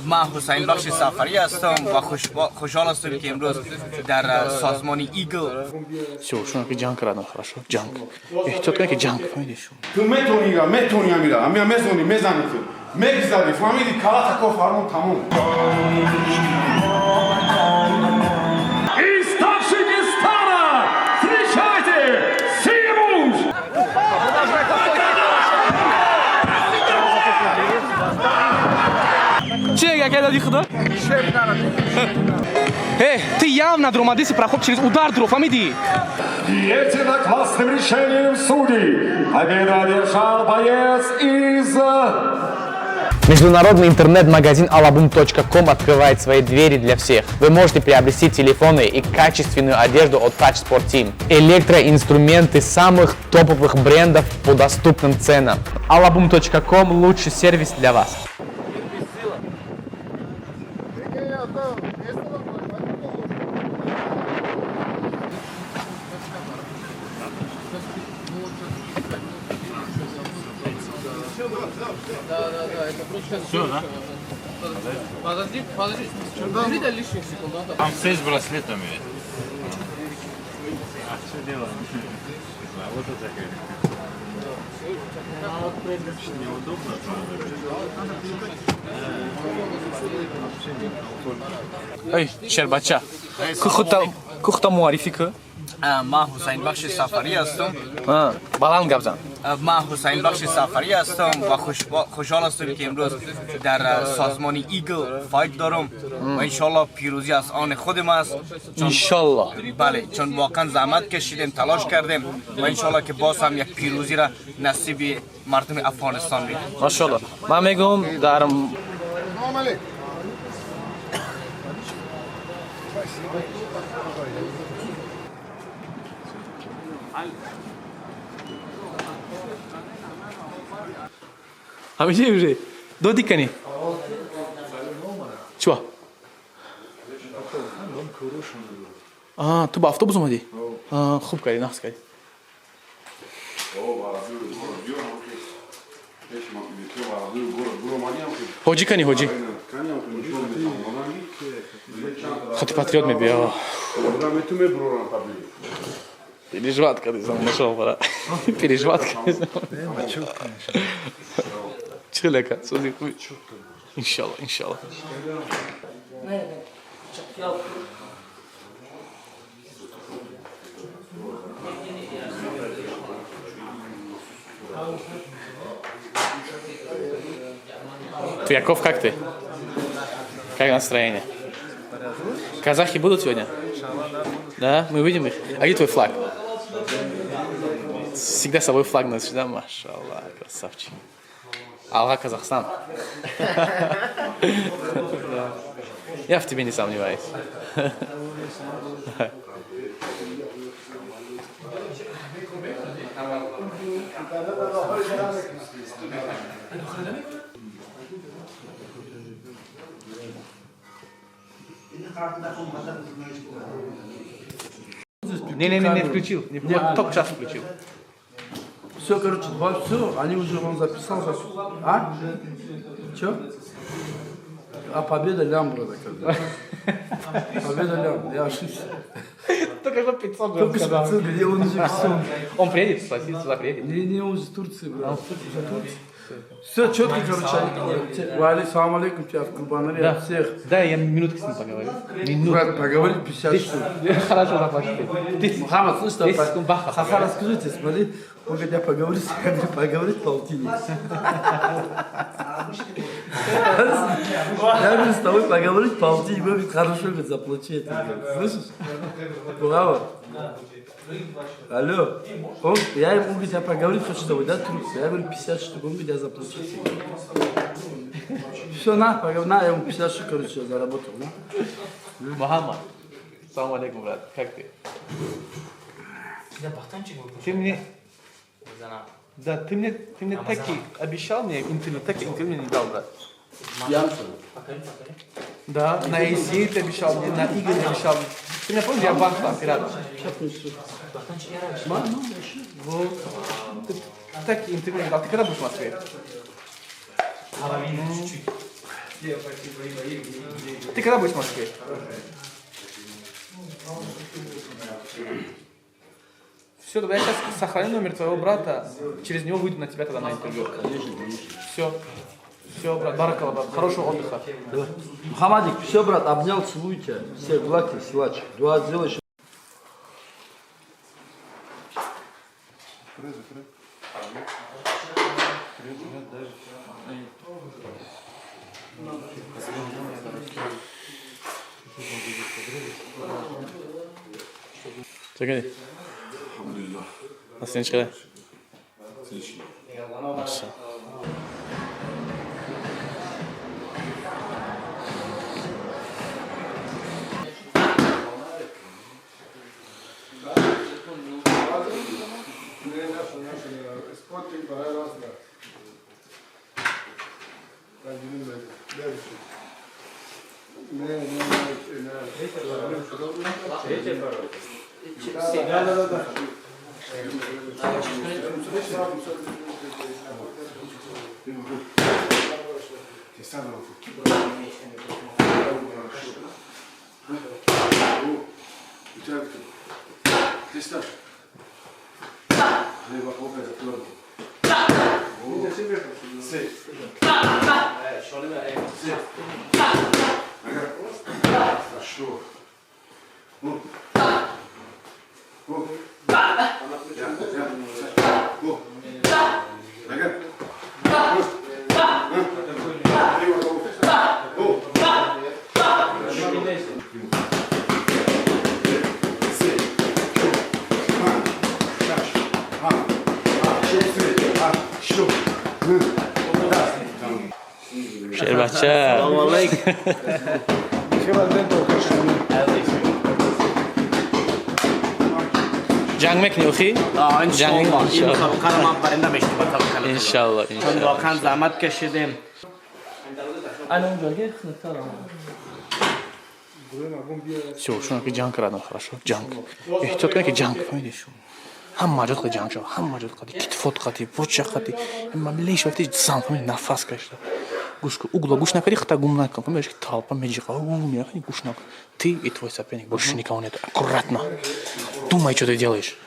من حسین بخش سفری هستم و خوشحال هستم که امروز در سازمان ایگل. Все, что на джанк рядом, хорошо, джанк. Четко как джанк, видишь? Tu metoni amira, amia mezoni, mezani tu. Megzadi, family kalatako farmon tamam. Из Таджикистана встречайте Симуш! Че, как это дыхнуло? Ты явно драматический проход через удар дров, амиди. Единогласным решением судей победу одержал боец из... Международный интернет-магазин alabum.com открывает свои двери для всех. Вы можете приобрести телефоны и качественную одежду от Touch Sport Team. Электроинструменты самых топовых брендов по доступным ценам. alabum.com – лучший сервис для вас. Все, да? Подожди. Убери до лишних секунд. Там все с браслетами. А что делаем? Вот это как. Неудобно. Эй, Щербача, кухта муарифика? من حسین بخش سفری هستم. Балан габзан. من حسین بخش سفری هستم و خوشحال هستم که امروز در سازمان ایگل فایت دارم و انشالله پیروزی از آن خودم است. Иншаллах. بله، چون واقعا زحمت کشیدیم، تلاش کردیم و انشالله که باز هم یک پیروزی را نصیب مردم افغانستان میدیم. Машаллах. Ман мегум дар Hamishi уже. До дикани. Чего? Tu با автобус اومدی؟ خوب کردی، نقص کردی. حاجی کنی حاجی. خطی پاتریوت می بیا. Переживать, когда я нашел, пора. Переживать, когда Чилека, суди хуй. Иншаллах. Ты, Яков, как ты? Как настроение? Казахи будут сегодня? Да, мы увидим их. А где твой флаг? Всегда с собой флаг носишь, да? Машаллах, красавчик. Алга Казахстан. Я в тебе не сомневаюсь. Не включил. Только сейчас включил. Все, короче, все, они уже вам записал. А? Че? А победа лям, брата, когда. Победа лям, я ошибся. Только что 500 Только 500, где он уже писал. Он приедет, спросит, сюда приедет. Не, он из Турции, брат. Все четко, короче. Вали, салам алейкум, тебя курбанали, всех. Да, я минутку с ним поговорю. Брат, поговори 50 штук. Хорошо, заплатите. Мухаммад, слышь, 10 секунд баха. Хаха, расскажите, смотри. Он говорит, я поговорю, поговорить полтинник. Я говорю, с тобой поговорить полтинник, он говорит, хорошо, говорит, заплачи это. Слышишь? Браво. Алло. Я ему говорю, я поговорить хочу с тобой, да, трубку? Я говорю, 50 штук, он говорит, я заплачу. Все, на, я ему 50 штук, короче, заработал, да? Мухаммад, салам алейкум, брат, как ты? Ты мне... Да, ты мне таки обещал мне интервью, таки интервью не дал, брат. Да, на ACA ты обещал мне, на Игорь обещал мне. Ты меня помнишь, я банк оператор. Вот. Ты так интервью не дал. Ты когда будешь в Москве? Ты когда будешь в Москве? Все, тогда я сейчас сохраню номер твоего брата, через него выйду на тебя тогда на интервью. Все. Все, брат, баракалла, брат. Хорошего отдыха. Мухаммадик, все, брат, обнял, целую тебя. Все, гладкий, силач. Дуа сделай. Çekil. Nasıl çıkar? Maşallah. Şerbahçe. جنگ میکنی اخی؟ انشالله این مسابقه رو ما برنده میشیم با توکل خدا. انشالله چون واقعا زحمت کشیدیم. Все, что на джанг рядом, хорошо? Джанг. Я хотел сказать джанг, понимаешь? Hamma jod qildi jangcho, hamma jod qildi. Kitfot qildi, pocha qildi. Hamma лишь вот эти зам, понимаешь, нафас, конечно. Гушка, угла гуш накари, хта гумнака, понимаешь, толпа меджика, меня не гушнак. Ты и твой соперник, больше никого нет. Аккуратно. Думай, что ты делаешь.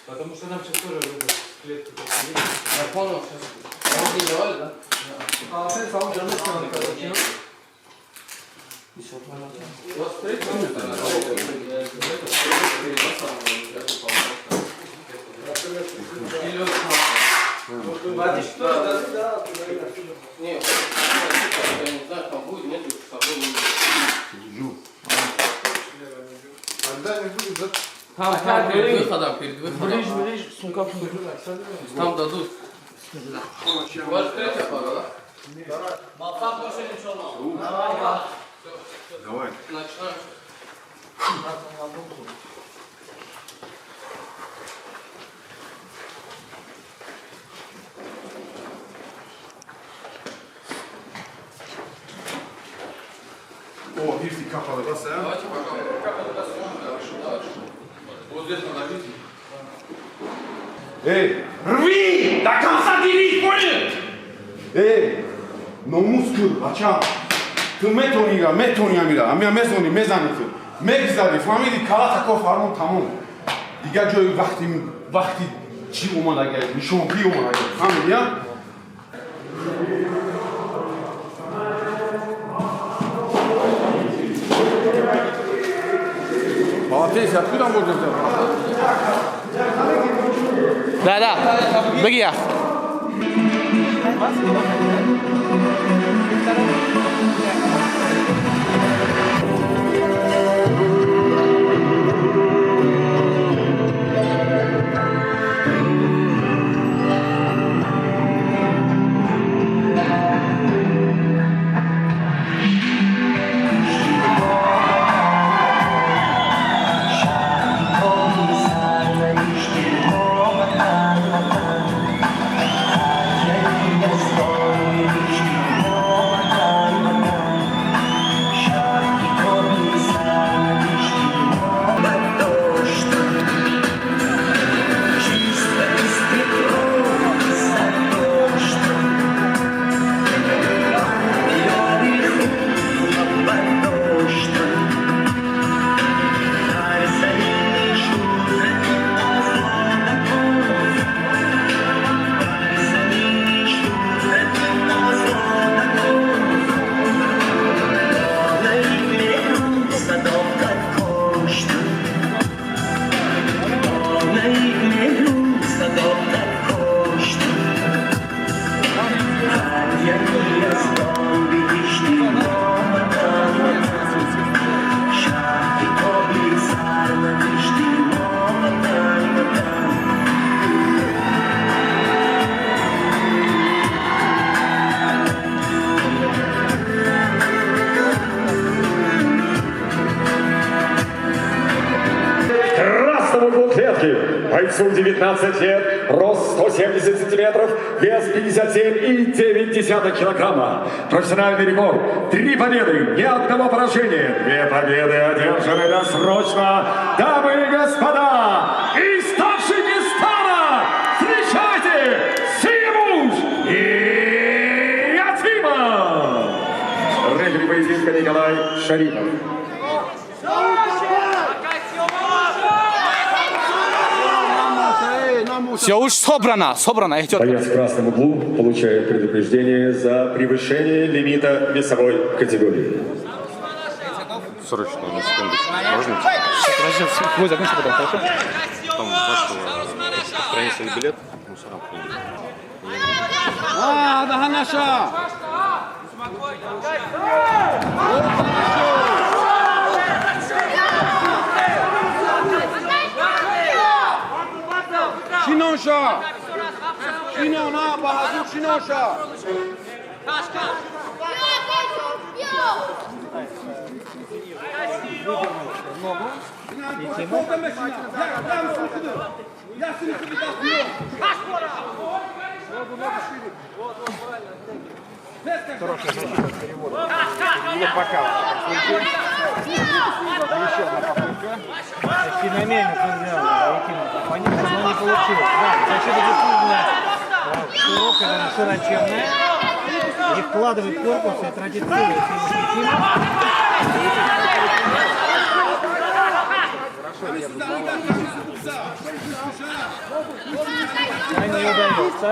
Потому что нам сейчас тоже клетку. Я понял сейчас. Он не давали, да? А ты сам жанр сказал, короче. Там перед выходом, Ближе, сумка. там дадут. У вас третья пара, да? Давай. Начинаем. О, гифти капали, да, Сэм? Давайте пока. Дальше. Вот здесь подождите. Эй, Рви! До конца дерись, понял? эй, но мускул, бача. Ты метонига, метониамира, амия мезони, мезаниты. مگذاری فهمیدی کالاتاکوف هارمون تموم دیگه جای وقتی چی اومد اگر شامپی اومد اگر فهمیدی ها آتیش کدام بردم Да, بگی یا Бойцу 19 лет, рост 170 сантиметров, вес 57,9 килограмма. Профессиональный рекорд. 3 победы, ни одного поражения. 2 победы одержаны досрочно. Дамы и господа, из Таджикистана встречайте Симуш и Ятимов. Рефери поединка Николай Шарипов. Все уж собрано, Боец в красном углу получает предупреждение за превышение лимита весовой категории. Срочно, на секундочку. Можно? Вы закончите потом, хорошо? Там вашего принесли билет, мусорам ходили. daha наша! Şinoşa! Şinona, Bahadur Şinoşa! Хорошая защита от перевода. Не пока. Еще одна попытка. Феноменально сделано. Понятно, но не получилось. Да, защита действительно широкая, широченная. И вкладывает корпус и тратит силы. Крайне не удается.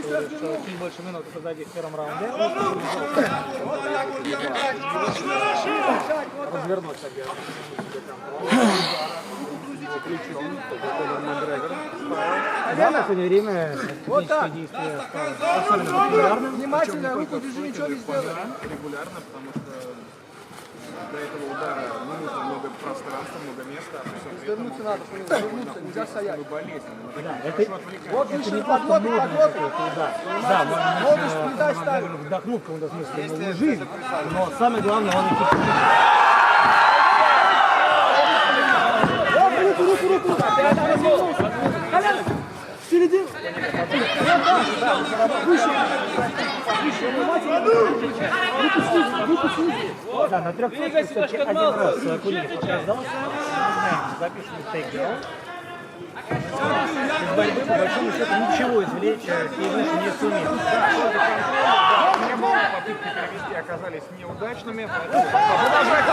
Чуть больше минуты позади в первом раунде. Развернуть да, на сегодня время техническое действие особенно популярным. Внимательно, руку держи, ничего не сделай. Регулярно, потому что для этого удара не нужно много пространства, много места. Развернуться надо, развернуться, нельзя стоять. Вот выше, не подвод, подвод. Да, можно вдохнуть в каком-то смысле новую жизнь, но самое главное, он руку. Колян, впереди. Выше. Руку снизу. Да, на 300 все-таки один раз Кулиев оказался. Записанный тейкдаун. Из борьбы, по большому счету, ничего извлечь Киевныш не сумел. попытки провести оказались неудачными, поэтому продолжает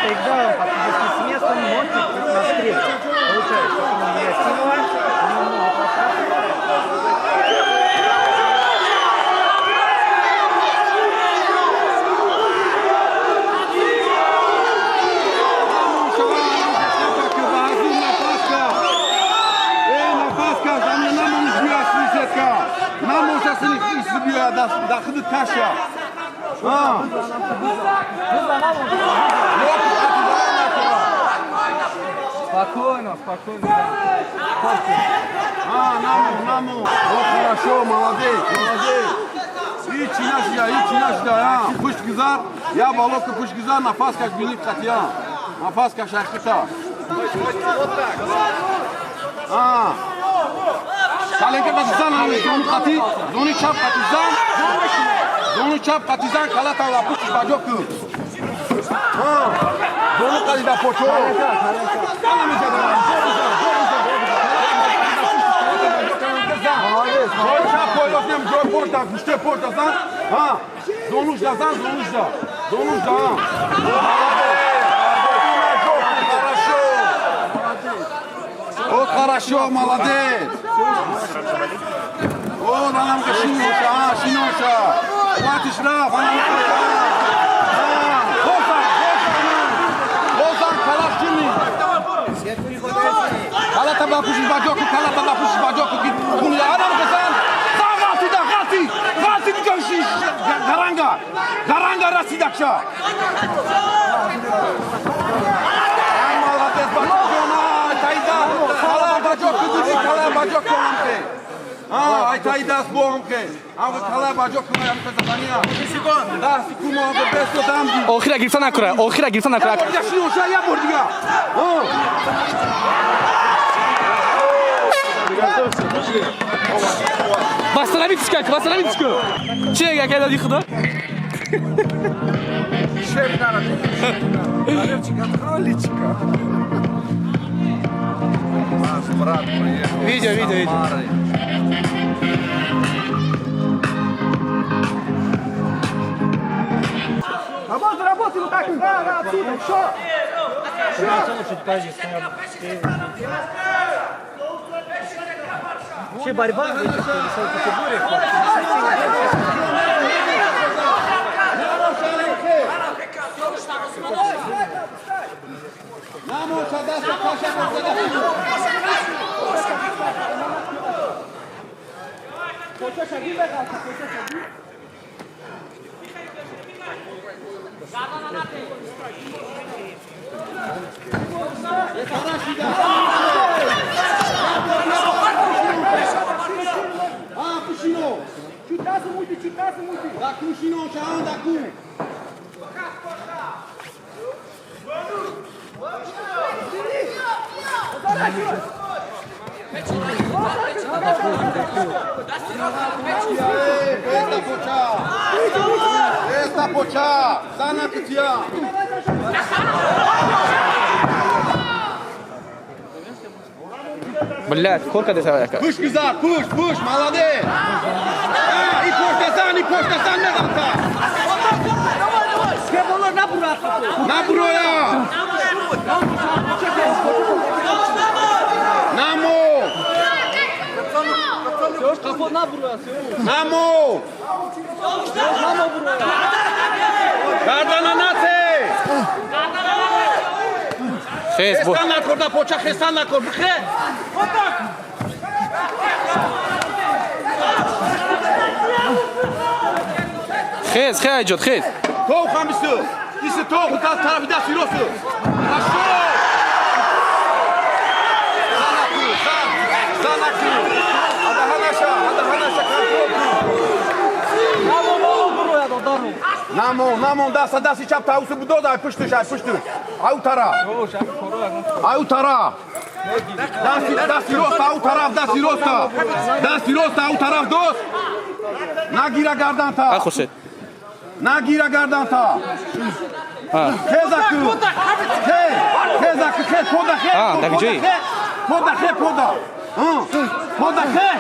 тейкдаун фактически с местом, но чуть-чуть на встречу. Получается, что он не стимула, немного пространства. Daxıdı taşa. Ha. Спокойно, спокойно. Намо. Вот хорошо, молодец. И чинашда, пусть гизар. Я балока пусть гизар, нафас как билик катья. Нафас как шахта. Вот так. Salenka Partizan, zonu kati, zonu çap Partizan. Zonu çap Partizan, Kalata la puç bajoku. Zonu kali da poço. Zonu çap koyosnem, zonu porta, güçte porta san. Zonu jazan, zonu da. Вот хорошо, молодец. О, нам шиноша. Хватишь раб, Бозан, калашчини. Калата бапуши баджоку, куни адам касан. Гати дикаши. Гаранга расидакша. Молодец, Kala bacak kolamke. Ay taydas boğamke. Ama kala bacak kolamke kazanıyor. Sekund. Da sekumo abi besto damdi. Oxira girsana kura. Yaşın olsa ya bordiga. Восстановитесь как? Че, какая дихда? Видео. Работай вот так, отсюда, все. Улучшить позицию. Вообще борьба в этих весовых категориях. Chutasse muito. Daku shino chan daku. Esta pocha. Sana kutia. Блядь, сколько ты собака? Push güzel, push, молодец. И poştasan, не zanta. Na buraya. Namo. Namo. Gardananate. Хестан накорда поча, хестан накорда. Хез идет, хез. Тоу хамису. Иси тоу хутал тарафида сиросу. Хорошо. Занаку. Адаханаша контролку. Намо, даси чап таусы будода, пушту. Аутара. Даси роста, аутарав, даси роста, аутарав дос. Нагира гарданта. Ахуше. Нагира гарданта. Хезаку. Хез, пода. так где? Пода. Подахе!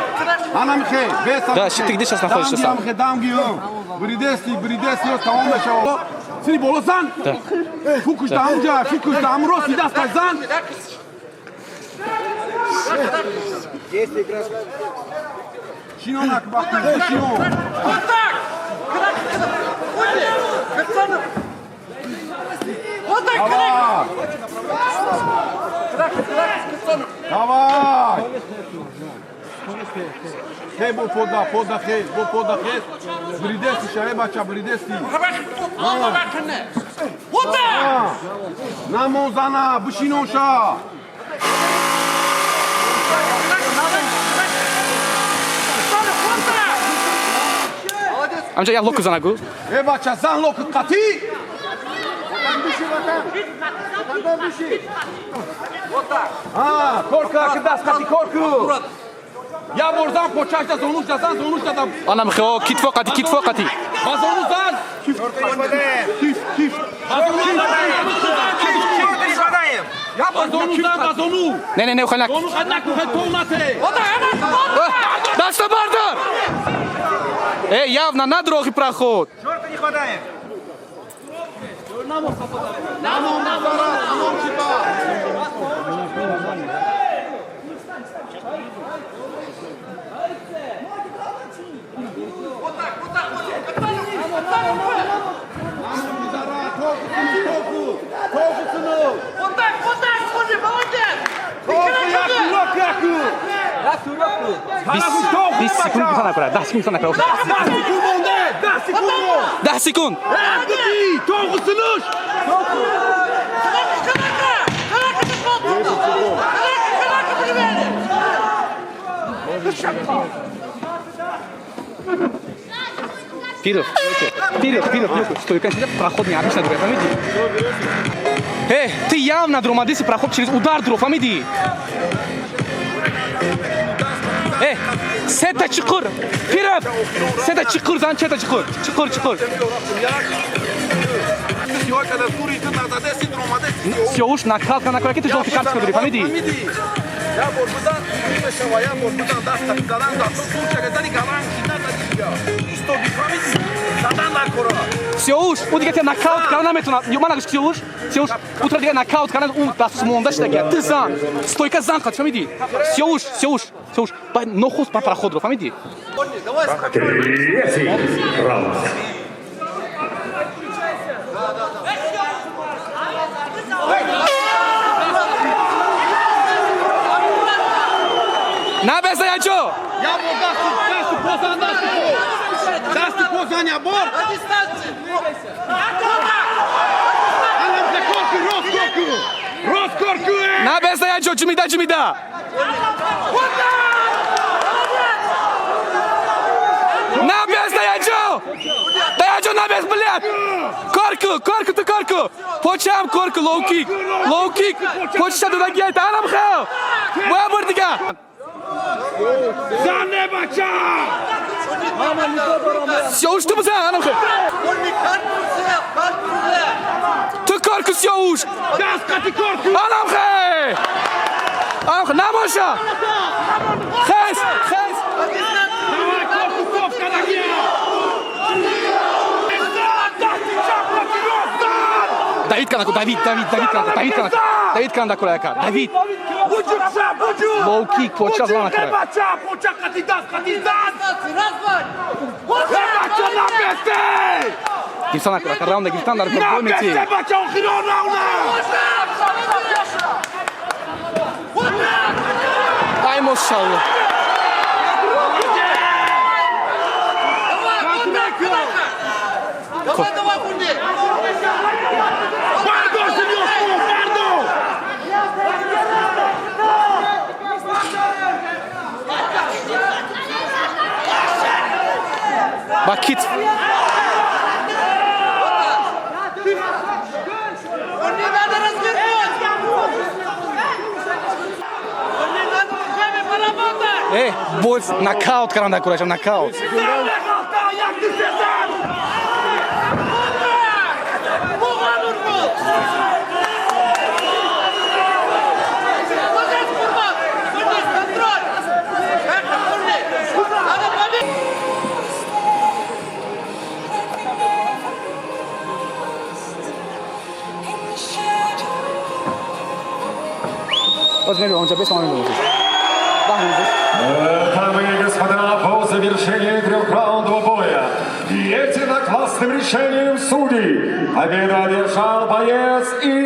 Ана Михе, беса. Да, ты где сейчас находишься сам? Дам гио. Бридеси, тамам мешаво. Сини болосан? Да. Фукуш дамджа, фукуш дамро, сида стазан. Шинонак бахту, шинон. Давай! Хей, бо пода хей. Бридеси, шае бача, бридеси. Намозана, бушиноша. Amca ya loku zanagu. Бача, зан локут кати. Корку, акидас кати корку. Я борзан почашта зонуш дадам. Ana Mixi o kitfo qati. Bazonu zan. Kif. Ya bazonu. Ne uxanak. Zonu qanak tovnate. Дasta barda. Явно на дороге проход. Dah sekund. Вперед. Стойка, проход необычно другая, фамиди. Ты явно дромадиси проход через удар друг, фамиди. Seta çukur. Firab. Seta çukur zan çeta çukur. Çukur. Сёуш на калка на кракете жолти карточка дори, фамиди. Я борбудан, я борбудан даста задан да случае дали галан хината дишя. Исто би фамиди. Задан на кора. Сёуш, удига нокаут карнаметуна. Юмана гыш Сёуш. Утро дига нокаут карнат дас мондаш таки. Ты зан. Стойка зан хат, фамиди. Сёуш. Ба нохус па проходро, фамиди. Третий раунд. Набеса ячо. Я бор дасту позан я бор. Рос корку. Набеса ячо чимида. Набес ячо набес, блядь. Корку. Почам корку, лоу-кик. Почта туда гейт, анам хэл. Боя бурдига. Зане бача. Сёуш ты бзан, анам хэл. Ты корку сёуш. Даскати корку. Анам хэл. Намоша. Хэс. Давай корку ковка на гея. Давид Канаку лака. Давид. Low kick počas lana kraja. Poča kandidat. Bača na meste. Gifsana kraja, raunda Giftan dar propometi. Na meste bača u hiro rauna. Ay maşallah. Vakit. Больше нокаут каранда курачам, нокаут. посмотрю, он тебя посмотрит. Дамы и господа, по завершении трехраундового боя единогласным решением судей победу одержал боец из